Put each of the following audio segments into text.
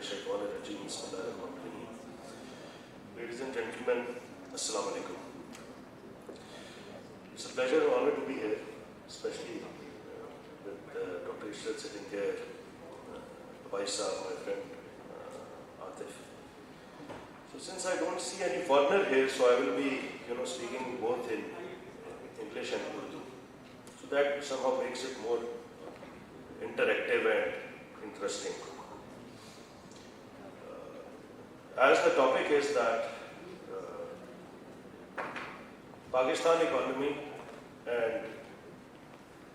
Minash-shaytanir-rajim. Bismillahir-rahmanir-rahim. Ladies and gentlemen, Assalamu alaikum. It's a pleasure and honor to be here, especially with Dr. Ishrat sitting here, Baisa, my friend Atif. So since I don't see any foreigner here, so I will be, speaking both in English and Urdu. So that somehow makes it more interactive and interesting. As the topic is that Pakistan economy, and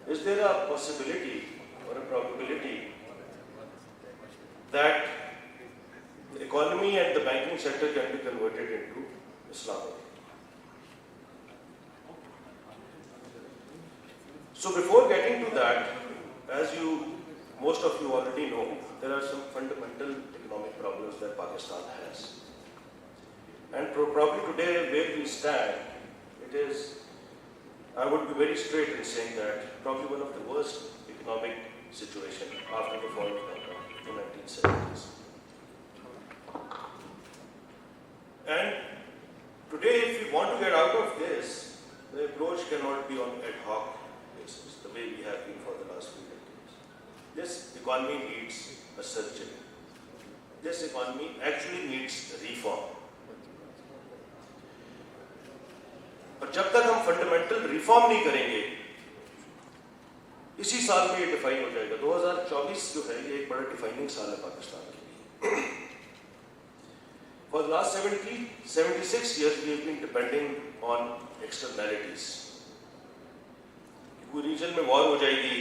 is there a possibility or a probability that the economy and the banking sector can be converted into Islamic? So before getting to that, as most of you already know, there are some fundamental economic problems that Pakistan has. And probably today where we stand, I would be very straight in saying that probably one of the worst economic situation after the fall of the 1970s. And today, if we want to get out of this, the approach cannot be on ad hoc basis, the way we have been for the last few decades. This economy needs a surgery. This economy actually needs reform. और जब तक हम fundamental reform नहीं करेंगे, इसी साल में ये डिफाइन हो जाएगा। 2024 जो है ये एक बड़ा डिफाइनिंग साल है पाकिस्तान के लिए। For the last 76 years we have been depending on externalities. कोई रीजन में वॉर हो जाएगी,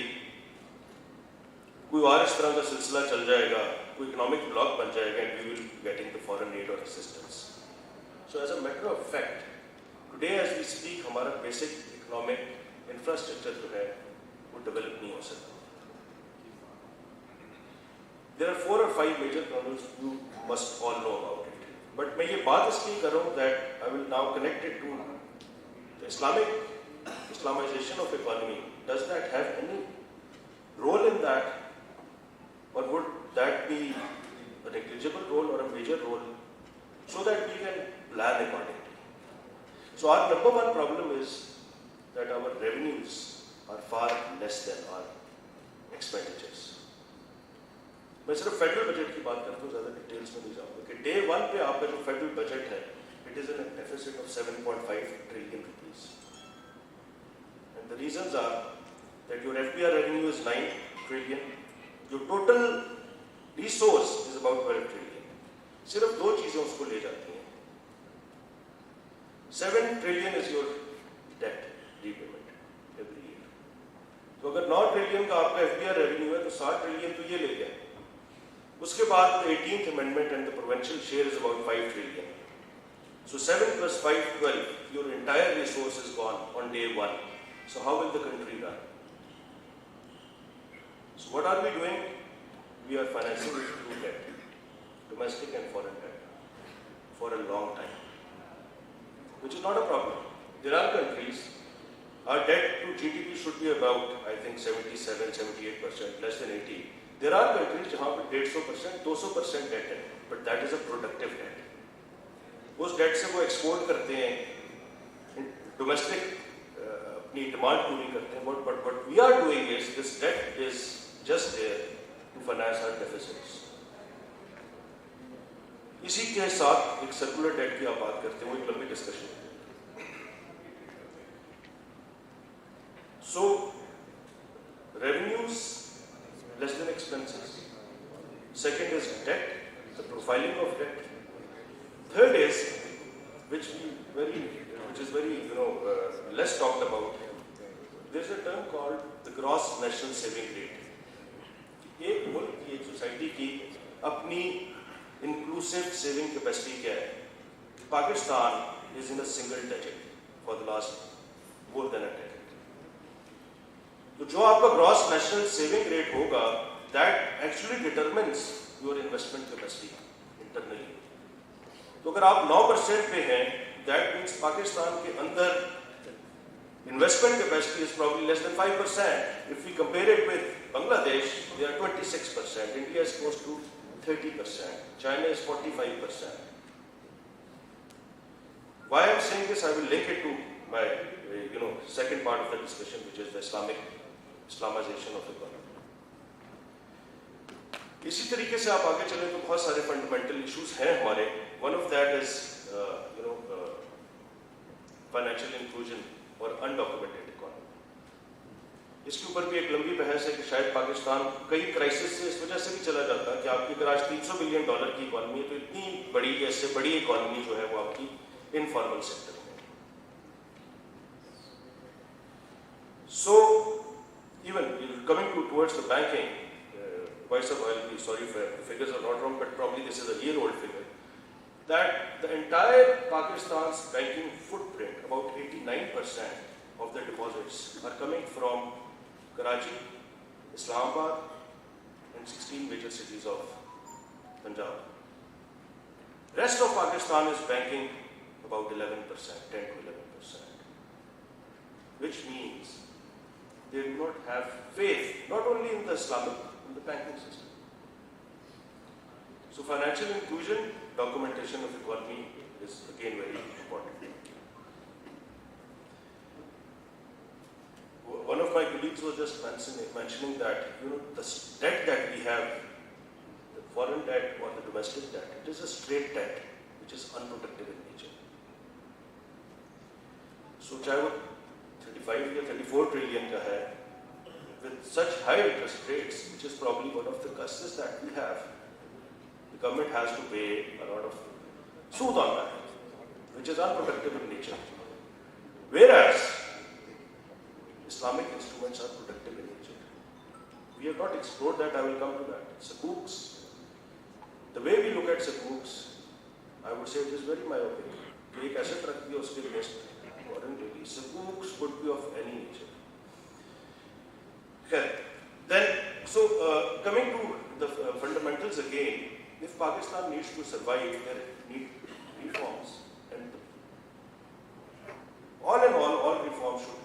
कोई और इस तरह का सिलसिला चल जाएगा, कोई इकोनॉमिक ब्लॉक बन जाएगा, and we will be getting the foreign aid or assistance. So as a matter of fact, today as we speak, हमारा बेसिक इकोनॉमिक इंफ्रास्ट्रक्चर जो है वो डेवलप नहीं हो सकता. There are 4 or 5 major problems you must all know about it. But मैं ये बात इसलिए कर रहा हूँ that I will now connect it to the Islamization of economy. Does that have any role in that, or would that be a negligible role or a major role, so that we can plan accordingly? So our number one problem is that our revenues are far less than our expenditures. मैं सिर्फ federal budget की बात करता हूँ, ज़्यादा details में नहीं जाऊँगा कि डे 1 पे आपका जो फेडरल बजट है, it is in a deficit of 7.5 trillion rupees. And the reasons are that your FBR revenue is 9 trillion, your total resource is about 12 trillion. सिर्फ 2 चीज़ें उसको ले जाती हैं. 7 trillion is your debt repayment every year. तो अगर 9 trillion का आपका FBR revenue है, तो 7 trillion तो ये ले गया. उसके बाद the 18th amendment and the provincial share is about 5 trillion. So 7 plus 5, 12. Your entire resource is gone on day 1. So how will the country run? So what are we doing? We are financing it through debt, domestic and foreign debt, for a long time, which is not a problem. There are countries, our debt to GDP should be about, I think, 77, 78%, less than 80. There are countries जहाँ पे 150%, 200% debt है, but that is a productive debt. उस debt से वो export करते हैं, domestic अपनी demand पूरी करते हैं. But what we are doing is, this debt is just there to finance our deficits. इसी के साथ एक सर्कुलर डेट की आप बात करते हैं, वो एक लंबी डिस्कशन है. So revenues less than expenses. Second is debt, the profiling of debt. Third is, which is very less talked about. There is a term called the gross national saving rate. एक मुल्क की, एक society की अपनी inclusive saving capacity क्या है? Pakistan is in a single digit for the last more than a decade. तो जो आपका gross national saving rate होगा, that actually determines your investment capacity internally. तो अगर आप 9% पे हैं, that means पाकिस्तान के अंदर investment capacity is probably less than 5%. If we compare it with Bangladesh, they are 26%. India is close to 30%. China is 45%. Why I'm saying this, I will link it to my second part of the discussion, which is the Islamization of economy. इसी तरीके से आप आगे चले तो बहुत सारे fundamental issues हैं हमारे. One of that is financial inclusion और अनडॉक्यूमेंटेड इकोनॉमी. इसके ऊपर भी एक लंबी बहस है कि शायद पाकिस्तान कई क्राइसिस से इस वजह से भी चला जाता है कि आपकी अगर आज $300 बिलियन की इकोनॉमी है तो इतनी बड़ी, ऐसे बड़ी इकोनॉमी जो है वो आपकी इनफॉर्मल सेक्टर में. So even coming towards the banking, Vice of I'll be sorry if the figures are not wrong, but probably this is a year-old figure, that the entire Pakistan's banking footprint, about 89% of the deposits are coming from Karachi, Islamabad and 16 major cities of Punjab. Rest of Pakistan is banking about 11%, 10 to 11%, which means they do not have faith, not only in the Islamic, in the banking system. So financial inclusion, documentation of economy is again very important. One of my colleagues was just mentioning that the debt that we have, the foreign debt or the domestic debt, it is a straight debt which is unprotected in nature. So चाहे वो 35 या 34 trillion का है, with such high interest rates, which is probably one of the costs that we have, the government has to pay a lot of sood on that, which is unprotected in nature. Whereas Islamic instruments are protected in nature. We have not explored that, I will come to that. Sukuks, the way we look at sukuks, I would say it is very myopic. एक asset रख दिया उसके against foreign release. Sukuks could be of any nature. Okay. Then, so coming to the fundamentals again, if Pakistan needs to survive, there need reforms, and all in all reforms should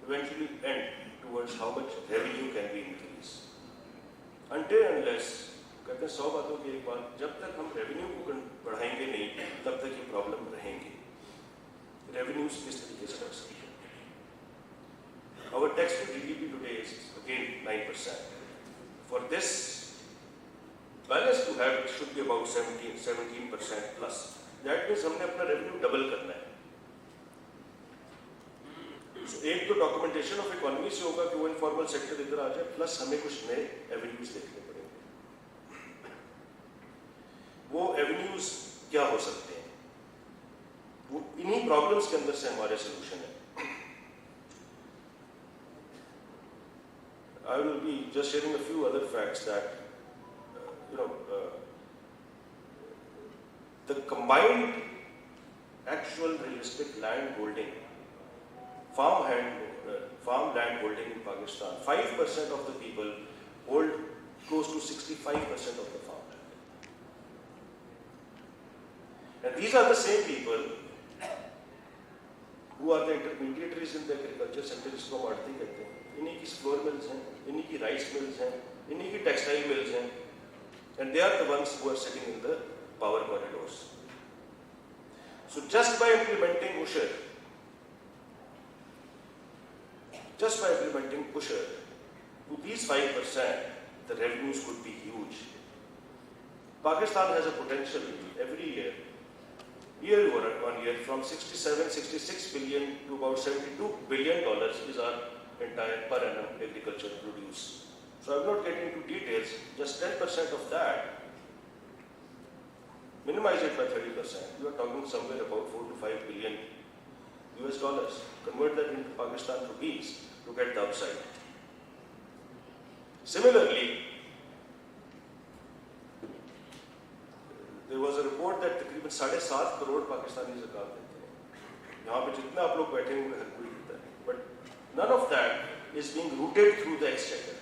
eventually end towards how much revenue can be increased. Until unless, कहते हैं 100 बातों की एक बात, जब तक हम revenue को बढ़ाएंगे नहीं, तब तक ये प्रॉब्लम रहेंगी. Revenues किस तरीके से बढ़ सकते हैं? Our tax to GDP today is again 9%. For this balance to have, it should be about 17% plus. That means हमने अपना revenue double करना है. So एक तो documentation of economy से होगा कि वो informal sector इधर आ जाए, plus हमें कुछ नए avenues देखने पड़ेंगे. वो avenues क्या हो सकते हैं? वो इन्हीं प्रॉब्लम्स के अंदर से हमारे सोल्यूशन है. I will be just sharing a few other facts that the combined actual realistic land holding, farmland holding in Pakistan, 5% of the people hold close to 65% of the farmland. And these are the same people who are the intermediaries in the agriculture sector, जिसको हम आड़ती कहते हैं. इन्हीं की flour mills हैं, इन्हीं की rice mills हैं, इन्हीं की टेक्सटाइल मिल्स हैं, and they are the ones who are sitting in the power corridors. So just by implementing Usher, to these 5%, the revenues could be huge. Pakistan has a potential every year on year, from 66 billion to about $72 billion is our entire per annum agricultural produce. So I will not get into details, just 10% of that, minimize it by 30%, you are talking somewhere about $4 to $5 billion US dollars. Convert that into Pakistan rupees to get the upside. Similarly, there was a report that तकरीबन 7.5 करोड़ पाकिस्तानी ज़कात देते हैं. यहाँ पे जितना आप लोग बैठे हुए हर कोई देता है, but none of that is being routed through the exchequer.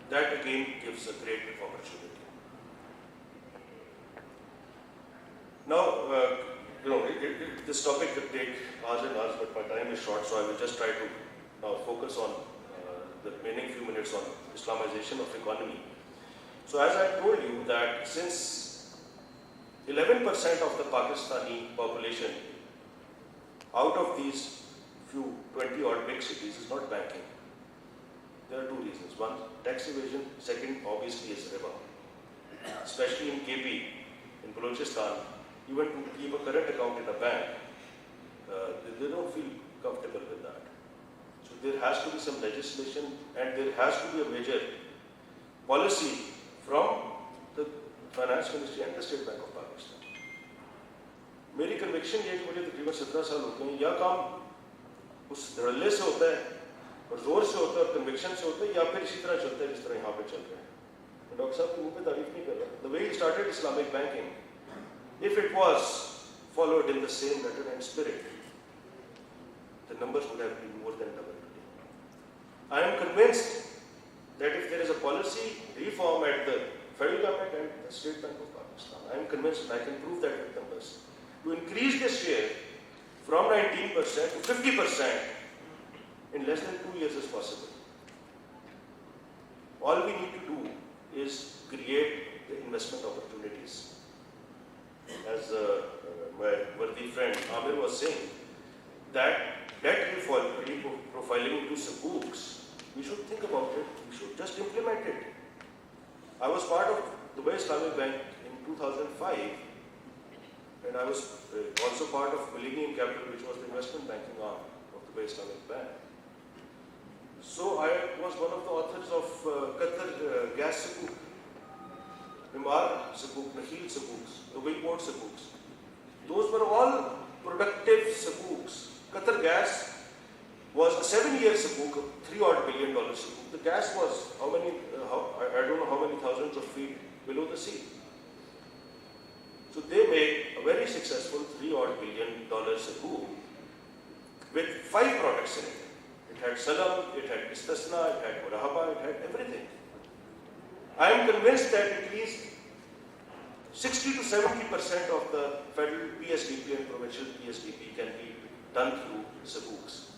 That again gives a great opportunity. Now, this topic could take hours and hours, but my time is short, so I will just try to now focus on the remaining few minutes on Islamization of economy. So as I told you that since 11% of the Pakistani population out of these few 20 odd big cities is not banking, there are two reasons. One, tax evasion. Second, obviously, is Riba. Especially in KP, in Balochistan, even to keep a current account in a bank, they don't feel comfortable with that. So there has to be some legislation and there has to be a major policy from the Finance Ministry and the State Bank of Pakistan. मेरी conviction ये है कि मुझे तकरीबन 17 साल होते हैं, या काम उस धड़ल्ले से होता है और जोर से होता है और कन्विक्शन से होता है, या फिर इसी तरह चलता है जिस तरह यहाँ पे चल रहा है. डॉक्टर साहब के मुंह पे तारीफ नहीं कर रहा. The way he started Islamic banking, if it was followed in the same letter and spirit, the numbers would have been more than double today. I am convinced that if there is a policy reform at the federal government and the State Bank of Pakistan, I am convinced, and I can prove that with numbers, to increase the share from 19% to 50% in less than 2 years is possible. All we need to do is create the investment opportunities. As my worthy friend Amir was saying, that debt profiling into Sukuks, we should think about it, we should just implement it. I was part of Dubai Islamic Bank in 2005, and I was also part of Millennium Capital, which was the investment banking arm of Dubai Islamic Bank. So I was one of the authors of Qatar Gas Sukuk, Mimar Sukuk, Nakhil Sukuks, Dubai Port Sukuks. Those were all productive Sukuks. Qatar Gas was a 7-year Sukuk, a $3 billion Sukuk. The gas was how many, I don't know how many thousands of feet below the sea. So they made a very successful $3 billion Sukuk with 5 products in it. It had Salam, it had Istasna, it had Murahaba, it had everything. I am convinced that at least 60 to 70% of the federal PSDP and provincial PSDP can be done through Sukuks.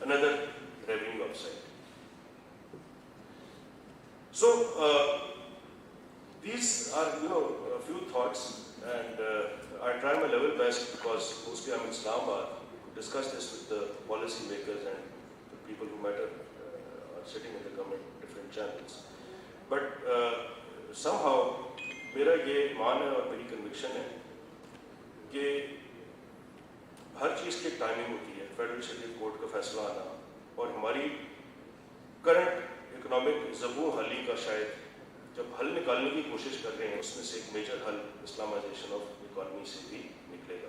Another revenue upside. So these are, a few thoughts, and I try my level best because mostly I'm in Islamabad to discuss this with the policy makers and the people who matter are sitting in the government different channels. But somehow मेरा ये मान है और मेरी conviction है कि हर चीज़ की एक टाइमिंग होती है. फेडरल शेड्यूल कोर्ट का फैसला आना और हमारी करंट इकोनॉमिक ज़बून हली का शायद जब हल निकालने की कोशिश कर रहे हैं, उसमें से एक मेजर हल इस्लामाइजेशन ऑफ इकॉनमी से भी निकलेगा.